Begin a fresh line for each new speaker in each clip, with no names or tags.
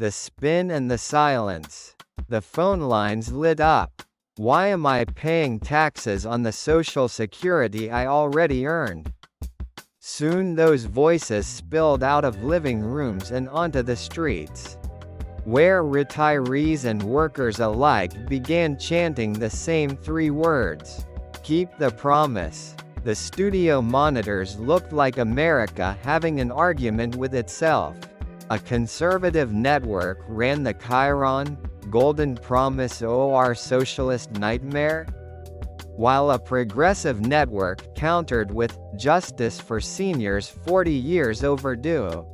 The spin and the silence. The phone lines lit up. Why am I paying taxes on the Social Security I already earned? Soon those voices spilled out of living rooms and onto the streets, where retirees and workers alike began chanting the same three words: keep the promise. The studio monitors looked like America having an argument with itself. A conservative network ran the Chiron, Golden Promise or Socialist Nightmare, while a progressive network countered with Justice for Seniors 40 Years Overdue.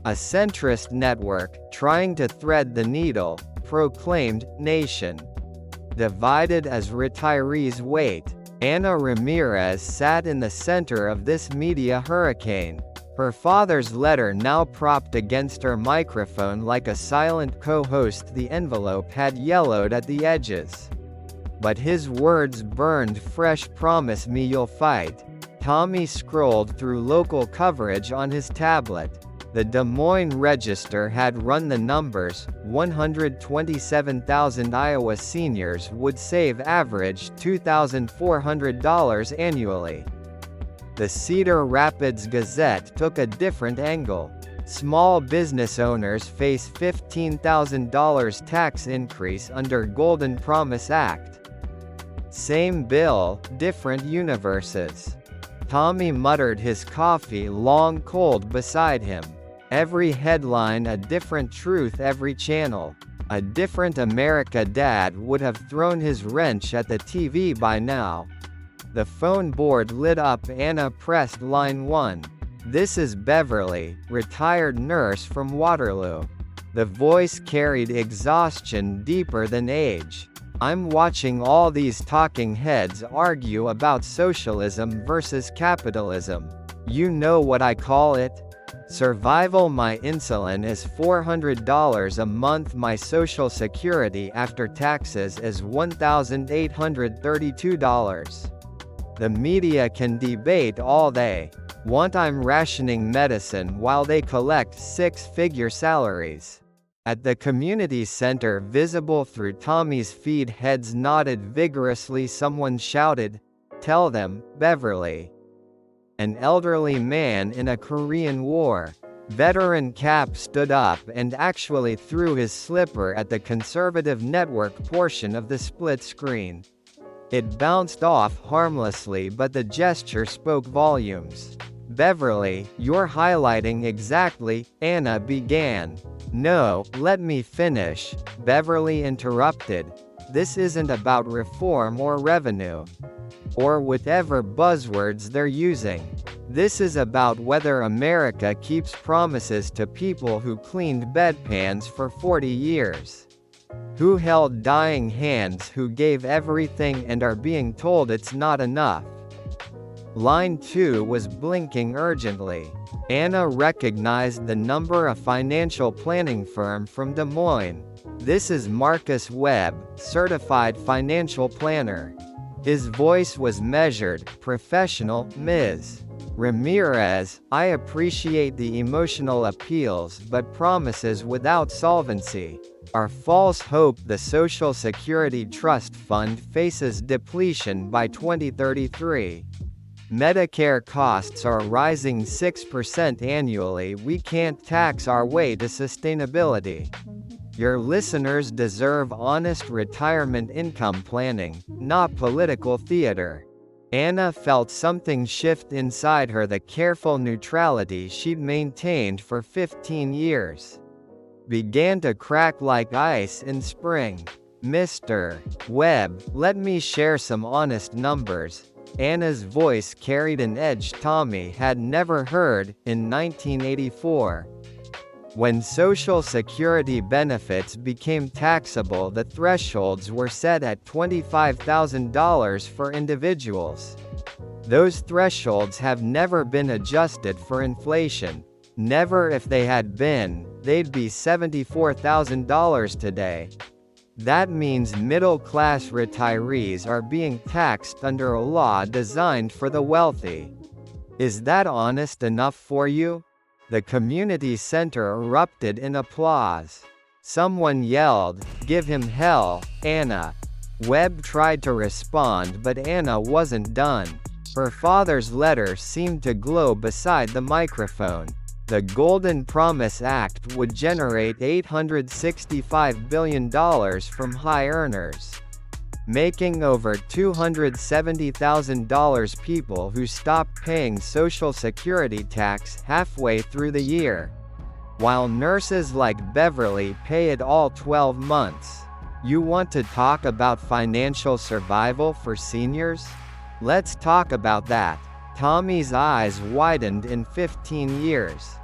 A centrist network, trying to thread the needle, proclaimed Nation divided as retirees wait. Ana Ramirez sat in the center of this media hurricane. Her father's letter now propped against her microphone like a silent co-host. The envelope had yellowed at the edges, but his words burned fresh. Promise me you'll fight. Tommy scrolled through local coverage on his tablet. The Des Moines Register had run the numbers. 127,000 Iowa seniors would save average $2,400 annually. The Cedar Rapids Gazette took a different angle. Small business owners face $15,000 tax increase under Golden Promise Act. Same bill, different universes. Tommy muttered, his coffee long cold beside him. Every headline a different truth, every channel a different America. Dad would have thrown his wrench at the TV by now. The phone board lit up. Ana pressed line 1. This is Beverly, retired nurse from Waterloo. The voice carried exhaustion deeper than age. I'm watching all these talking heads argue about socialism versus capitalism. You know what I call it? Survival. My insulin is $400 a month. My Social Security after taxes is $1,832. The media can debate all they want. I'm rationing medicine while they collect six-figure salaries. At the community center, visible through Tommy's feed, heads nodded vigorously. Someone shouted, "Tell them, Beverly." An elderly man in a Korean War veteran cap stood up and actually threw his slipper at the conservative network portion of the split screen. It bounced off harmlessly, but the gesture spoke volumes. "Beverly, you're highlighting exactly," Ana began. "No, let me finish," Beverly interrupted. "This isn't about reform or revenue, or whatever buzzwords they're using. This is about whether America keeps promises to people who cleaned bedpans for 40 years. Who held dying hands, who gave everything and are being told it's not enough." Line 2 was blinking urgently. Ana recognized the number, a financial planning firm from Des Moines. "This is Marcus Webb, certified financial planner." His voice was measured, professional. "Ms. Ramirez, I appreciate the emotional appeals, but promises without solvency are false hope. The Social Security Trust Fund faces depletion by 2033. Medicare costs are rising 6% annually. We can't tax our way to sustainability. Your listeners deserve honest retirement income planning, not political theater." Ana felt something shift inside her. The careful neutrality she'd maintained for 15 years began to crack like ice in spring. "Mr. Webb, let me share some honest numbers." Ana's voice carried an edge Tommy had never heard. In 1984, when Social Security benefits became taxable, the thresholds were set at $25,000 for individuals. Those thresholds have never been adjusted for inflation. Never. If they had been, they'd be $74,000 today. That means middle-class retirees are being taxed under a law designed for the wealthy. Is that honest enough for you? The community center erupted in applause. Someone yelled, "Give him hell, Anna." Webb tried to respond, but Anna wasn't done. Her father's letter seemed to glow beside the microphone. The Golden Promise Act would generate $865 billion from high earners, making over $270,000 people who stopped paying Social Security tax halfway through the year, while nurses like Beverly pay it all 12 months. You want to talk about financial survival for seniors? Let's talk about that. Tommy's eyes widened in 15 years.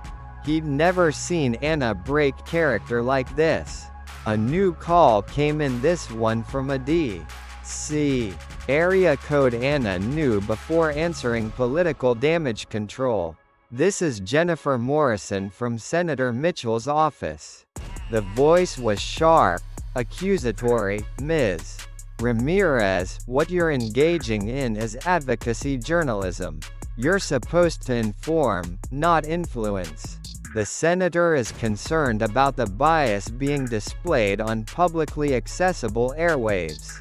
He'd never seen Anna break character like this. A new call came in, this one from a D.C. area code. Anna knew before answering political damage control. "This is Jennifer Morrison from Senator Mitchell's office." The voice was sharp, accusatory. "Ms. Ramirez, what you're engaging in is advocacy journalism. You're supposed to inform, not influence. The senator is concerned about the bias being displayed on publicly accessible airwaves."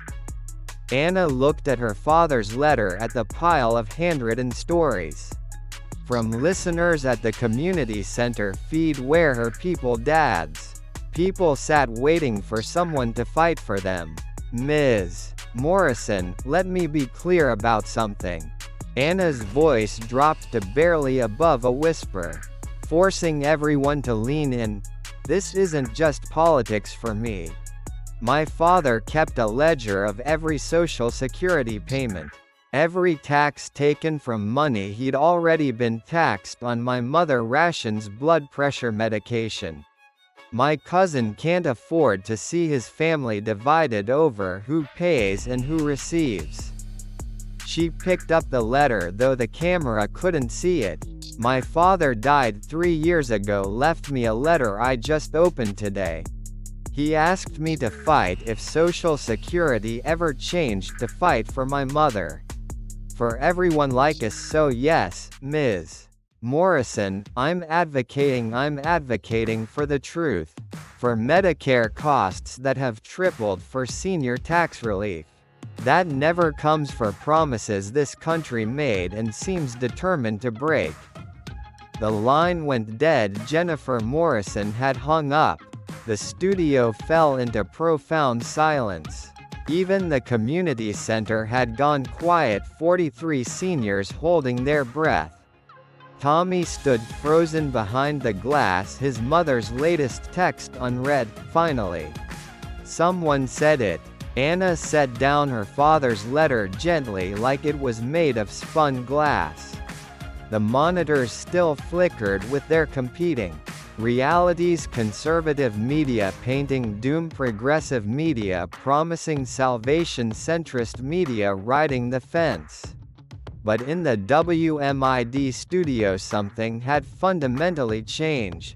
Anna looked at her father's letter at the pile of handwritten stories from listeners at the community center feed where her people sat waiting for someone to fight for them. "Ms. Morrison, let me be clear about something." Anna's voice dropped to barely above a whisper, forcing everyone to lean in. "This isn't just politics for me. My father kept a ledger of every Social Security payment, every tax taken from money he'd already been taxed on. My mother rations blood pressure medication. My cousin can't afford to see his family divided over who pays and who receives." She picked up the letter, though the camera couldn't see it. "My father died 3 years ago, left me a letter I just opened today. He asked me to fight if Social Security ever changed, to fight for my mother. For everyone like us. So yes, Ms. Morrison, I'm advocating for the truth. For Medicare costs that have tripled, for senior tax relief that never comes, for promises this country made and seems determined to break." The line went dead. Jennifer Morrison had hung up. The studio fell into profound silence. Even the community center had gone quiet. 43 seniors holding their breath. Tommy stood frozen behind the glass, his mother's latest text unread. "Finally, someone said it." Anna set down her father's letter gently, like it was made of spun glass. The monitors still flickered with their competing realities: conservative media painting doom, progressive media promising salvation, centrist media riding the fence. But in the WMID studio something had fundamentally changed.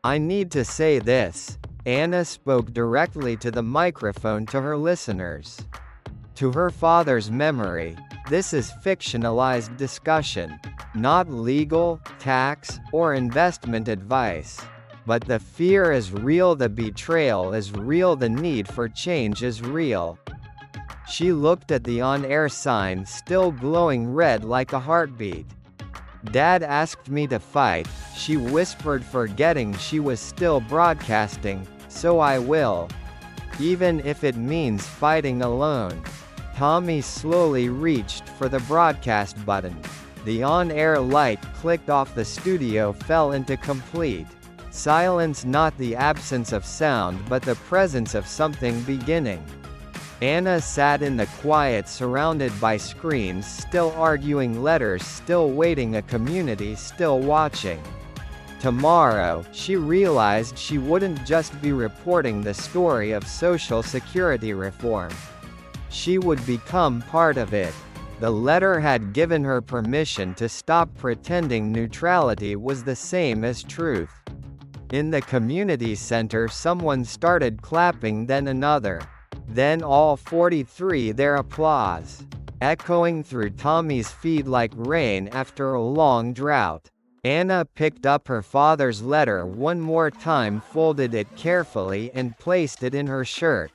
"I need to say this." Anna spoke directly to the microphone, to her listeners, to her father's memory. "This is fictionalized discussion, not legal, tax, or investment advice. But the fear is real, the betrayal is real, the need for change is real." She looked at the on-air sign, still glowing red like a heartbeat. "Dad asked me to fight," she whispered, forgetting she was still broadcasting, "so I will. Even if it means fighting alone." Tommy slowly reached for the broadcast button. The on-air light clicked off. The studio fell into complete silence, not the absence of sound but the presence of something beginning. Anna sat in the quiet, surrounded by screens, still arguing, letters still waiting, a community still watching. Tomorrow, she realized, she wouldn't just be reporting the story of Social Security reform. She would become part of it. The letter had given her permission to stop pretending neutrality was the same as truth. In the community center, someone started clapping, then another. Then all 43, their applause echoing through Tommy's feed like rain after a long drought. Anna picked up her father's letter one more time, folded it carefully and placed it in her shirt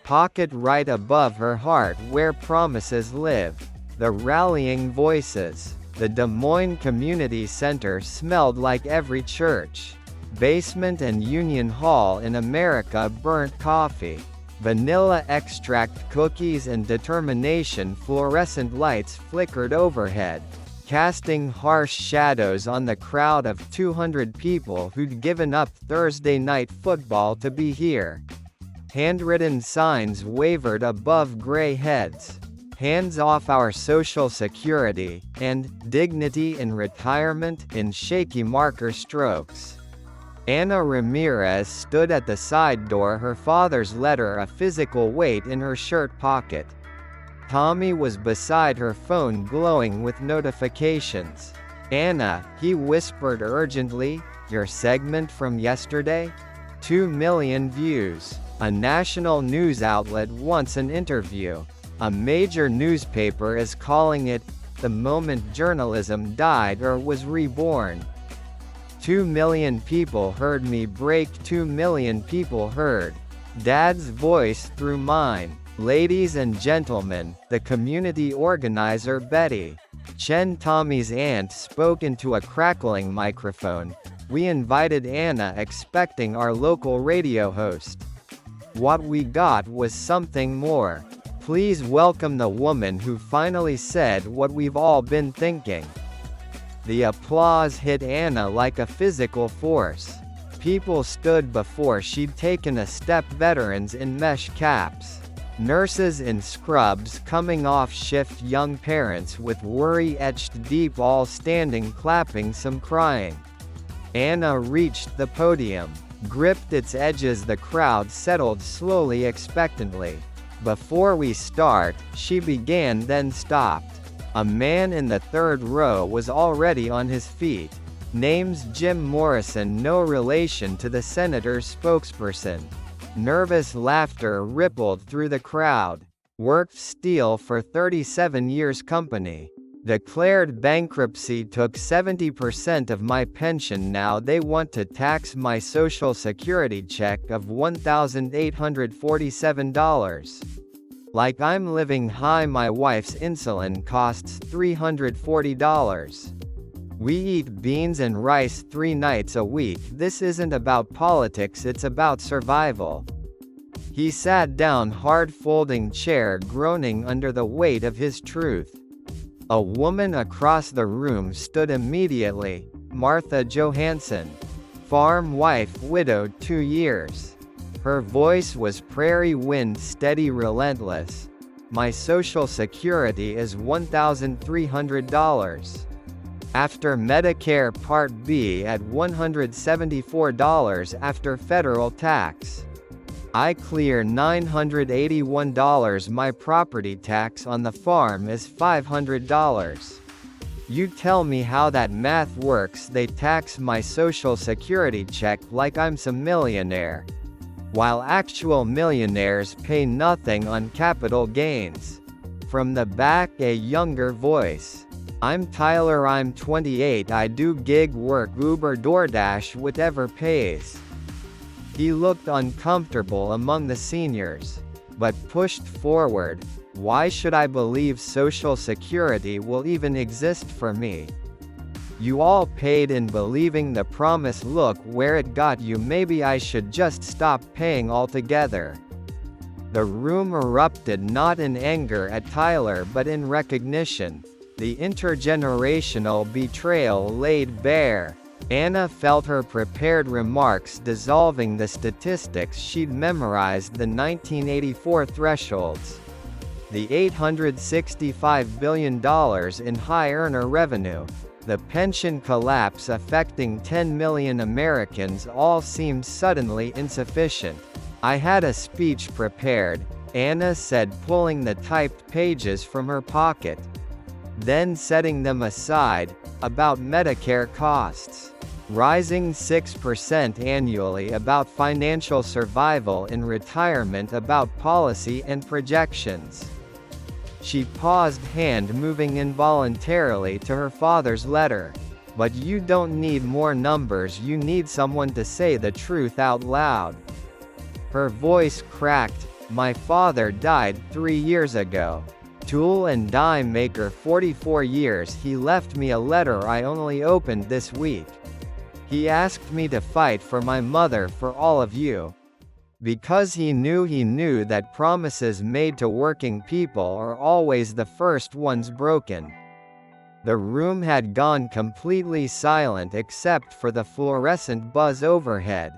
pocket right above her heart where promises live. The rallying voices. The Des Moines Community Center smelled like every church, basement and Union Hall in America. Burnt coffee, vanilla extract cookies and determination. Fluorescent lights flickered overhead, casting harsh shadows on the crowd of 200 people who'd given up Thursday night football to be here. Handwritten signs wavered above gray heads. Hands off our Social Security, and dignity in retirement in shaky marker strokes. Anna Ramirez stood at the side door, her father's letter a physical weight in her shirt pocket. Tommy was beside her phone, glowing with notifications. "Anna," he whispered urgently, "your segment from yesterday? 2 million views. A national news outlet wants an interview. A major newspaper is calling it the moment journalism died or was reborn." 2 million people heard me break. 2 million people heard Dad's voice through mine. "Ladies and gentlemen," the community organizer Betty Chen, Tommy's aunt, spoke into a crackling microphone. "We invited Anna, expecting our local radio host. What we got was something more. Please welcome the woman who finally said what we've all been thinking." The applause hit Anna like a physical force. People stood before she'd taken a step, veterans in mesh caps, nurses in scrubs coming off shift, young parents with worry etched deep, all standing, clapping, some crying. Anna reached the podium, gripped its edges. The crowd settled slowly, expectantly. "Before we start," she began, then stopped. A man in the third row was already on his feet. "Name's Jim Morrison, no relation to the senator's spokesperson." Nervous laughter rippled through the crowd. "Worked steel for 37 years, company. Declared bankruptcy, took 70% of my pension. Now they want to tax my Social Security check of $1,847. Like I'm living high. My wife's insulin costs $340. We eat beans and rice 3 nights a week. This isn't about politics, it's about survival." He sat down, hard folding chair, groaning under the weight of his truth. A woman across the room stood immediately. Martha Johansson. Farm wife, widowed 2 years. Her voice was prairie wind, steady, relentless. "My Social Security is $1,300. After Medicare Part B at $174 after federal tax. I clear $981. My property tax on the farm is $500. You tell me how that math works. They tax my Social Security check like I'm some millionaire, while actual millionaires pay nothing on capital gains." From the back, a younger voice. "I'm Tyler, I'm 28, I do gig work, Uber, DoorDash, whatever pays." He looked uncomfortable among the seniors, but pushed forward. "Why should I believe Social Security will even exist for me? You all paid in believing the promise. Look where it got you. Maybe I should just stop paying altogether." The room erupted, not in anger at Tyler but in recognition. The intergenerational betrayal laid bare. Anna felt her prepared remarks dissolving the statistics she'd memorized, the 1984 thresholds, the $865 billion in high-earner revenue, the pension collapse affecting 10 million Americans. All seemed suddenly insufficient. "I had a speech prepared," Anna said, pulling the typed pages from her pocket, then setting them aside, "about Medicare costs rising 6% annually, about financial survival in retirement, about policy and projections." She paused, hand moving involuntarily to her father's letter. But you don't need more numbers, you need someone to say the truth out loud. Her voice cracked. My father died 3 years ago. Tool and die maker 44 years. He left me a letter I only opened this week. He asked me to fight for my mother, for all of you. Because he knew that promises made to working people are always the first ones broken. The room had gone completely silent except for the fluorescent buzz overhead.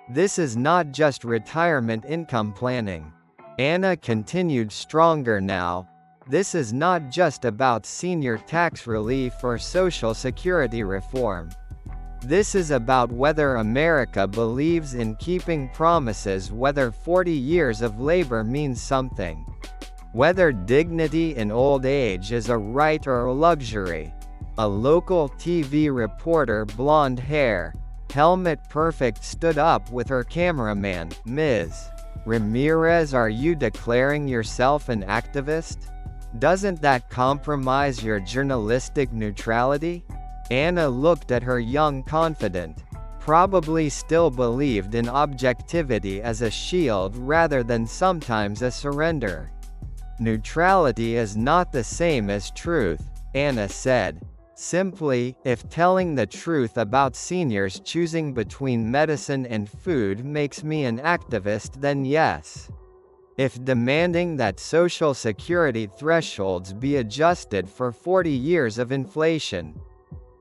This is not just retirement income planning. Anna continued stronger now. This is not just about senior tax relief or Social Security reform. This is about whether America believes in keeping promises, whether 40 years of labor means something. Whether dignity in old age is a right or a luxury. A local TV reporter, blonde hair, helmet perfect, stood up with her cameraman. Ms. Ramirez, are you declaring yourself an activist? Doesn't that compromise your journalistic neutrality? Anna looked at her young confidant. Probably still believed in objectivity as a shield rather than sometimes a surrender. Neutrality is not the same as truth, Anna said. Simply, if telling the truth about seniors choosing between medicine and food makes me an activist, then yes. If demanding that Social Security thresholds be adjusted for 40 years of inflation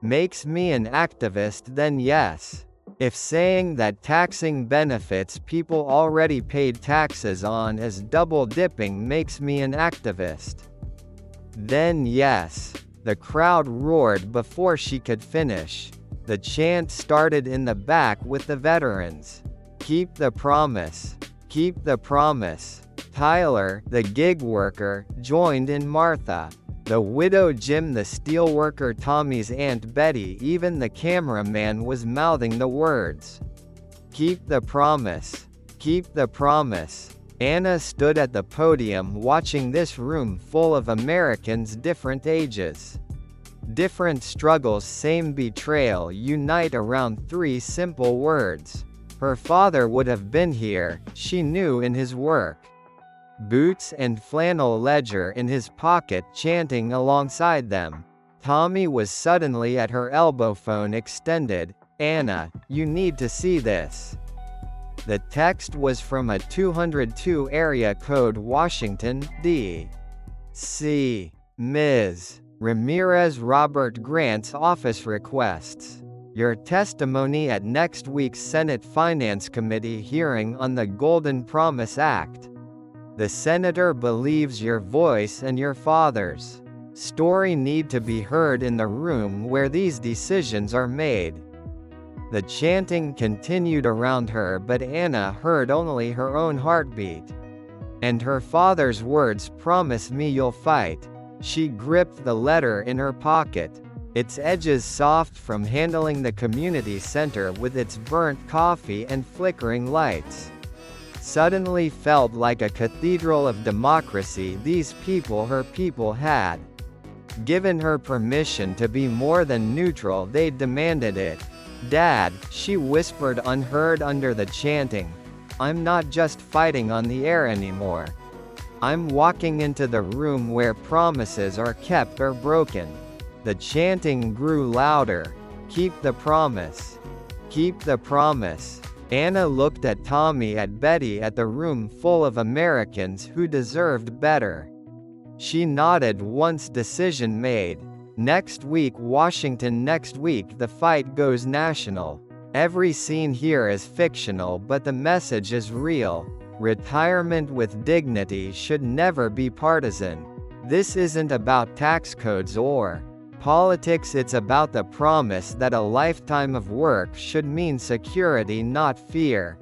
makes me an activist, then yes. If saying that taxing benefits people already paid taxes on as double dipping makes me an activist, then yes. The crowd roared before she could finish. The chant started in the back with the veterans. Keep the promise. Keep the promise. Tyler, the gig worker, joined in. Martha, the widow, Jim, the steelworker, Tommy's Aunt Betty, even the cameraman was mouthing the words. Keep the promise. Keep the promise. Anna stood at the podium watching this room full of Americans, different ages, different struggles, same betrayal, unite around 3 simple words. Her father would have been here, she knew, in his work boots and flannel ledger in his pocket, chanting alongside them. Tommy was suddenly at her elbow, phone extended. Anna, you need to see this. The text was from a 202 area code, Washington, D.C. Ms. Ramirez, Robert Grant's office requests your testimony at next week's Senate Finance Committee hearing on the Golden Promise Act. The senator believes your voice and your father's story need to be heard in the room where these decisions are made. The chanting continued around her, but Anna heard only her own heartbeat. And her father's words, promise me you'll fight. She gripped the letter in her pocket, its edges soft from handling the community center with its burnt coffee and flickering lights. Suddenly felt like a cathedral of democracy. These people, her people, had given her permission to be more than neutral. They demanded it. Dad, she whispered unheard under the chanting. I'm not just fighting on the air anymore. I'm walking into the room where promises are kept or broken. The chanting grew louder. Keep the promise. Keep the promise. Anna looked at Tommy, at Betty, at the room full of Americans who deserved better. She nodded once decision made. Next week, Washington. Next week, the fight goes national. Every scene here is fictional, but the message is real. Retirement with dignity should never be partisan. This isn't about tax codes or politics, it's about the promise that a lifetime of work should mean security, not fear.